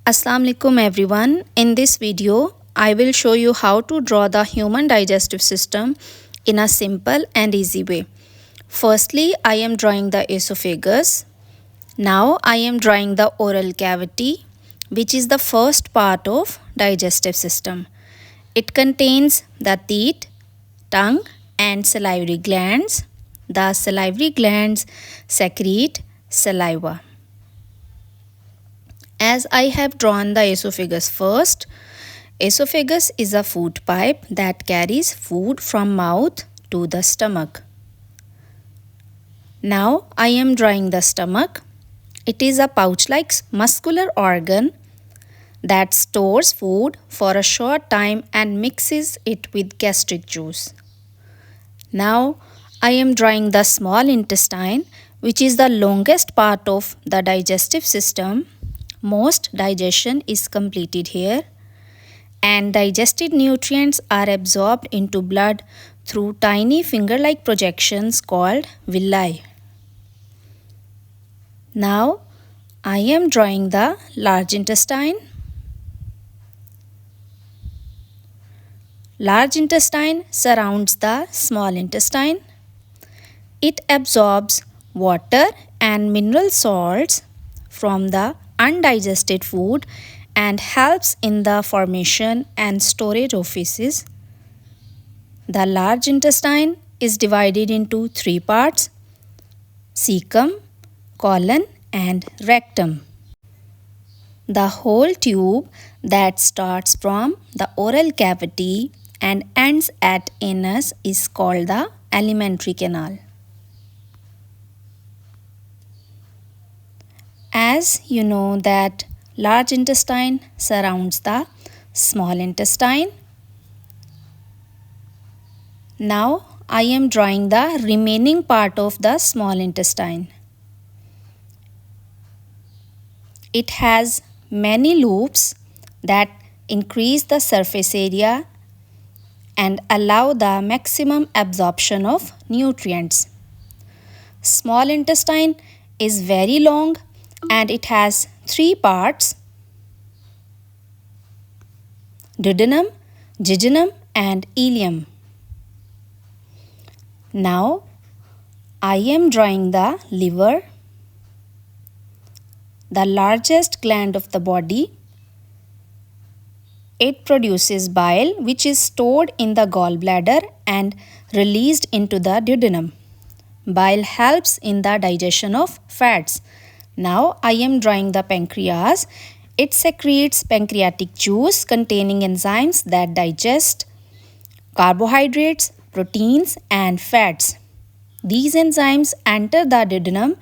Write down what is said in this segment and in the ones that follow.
Assalamu alaikum everyone. In this video, I will show you how to draw the human digestive system in a simple and easy way. Firstly, I am drawing the esophagus. Now I am drawing the oral cavity, which is the first part of digestive system. It contains the teeth, tongue and salivary glands. The salivary glands secrete saliva. As I have drawn the esophagus first, esophagus is a food pipe that carries food from mouth to the stomach. Now I am drawing the stomach. It is a pouch-like muscular organ that stores food for a short time and mixes it with gastric juice. Now I am drawing the small intestine, which is the longest part of the digestive system. Most digestion is completed here, and digested nutrients are absorbed into blood through tiny finger-like projections called villi. Now I am drawing the large intestine. Large intestine surrounds the small intestine. It absorbs water and mineral salts from the undigested food and helps in the formation and storage of feces. The large intestine is divided into three parts: cecum, colon and rectum. The whole tube that starts from the oral cavity and ends at anus is called the alimentary canal. As you know that large intestine surrounds the small intestine. Now I am drawing the remaining part of the small intestine. It has many loops that increase the surface area and allow the maximum absorption of nutrients. Small intestine is very long and it has three parts: duodenum, jejunum and ileum. Now I am drawing the liver, the largest gland of the body. It produces bile, which is stored in the gallbladder and released into the duodenum. Bile helps in the digestion of fats. Now I am drawing the pancreas. It secretes pancreatic juice containing enzymes that digest carbohydrates, proteins and fats. These enzymes enter the duodenum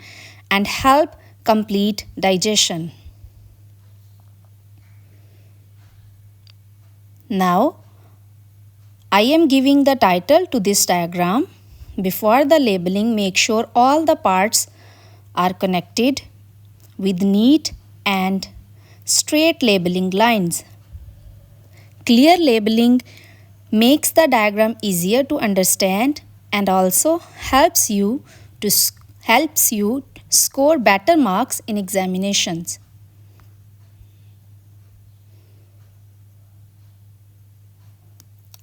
and help complete digestion. Now I am giving the title to this diagram. Before the labeling, make sure all the parts are connected with neat and straight labeling lines. Clear labeling makes the diagram easier to understand and also helps you score better marks in examinations.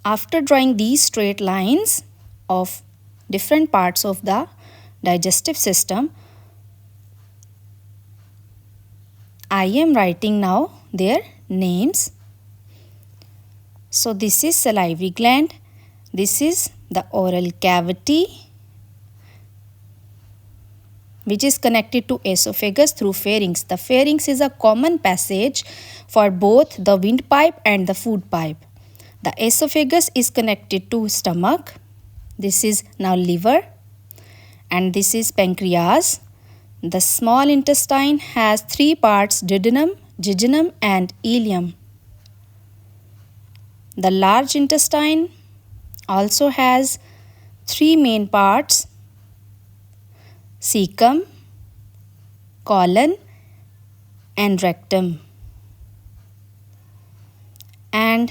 After drawing these straight lines of different parts of the digestive system, I am writing now their names. So this is salivary gland, this is the oral cavity, which is connected to esophagus through pharynx. The pharynx is a common passage for both the windpipe and the food pipe. The esophagus is connected to stomach. This is now liver and this is pancreas. The small intestine has three parts: duodenum, jejunum and ileum. The large intestine also has three main parts: cecum, colon and rectum. And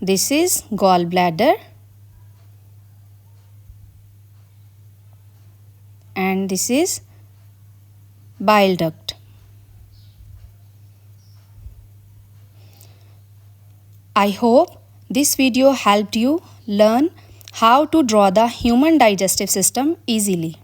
this is gallbladder and this is bile duct. I hope this video helped you learn how to draw the human digestive system easily.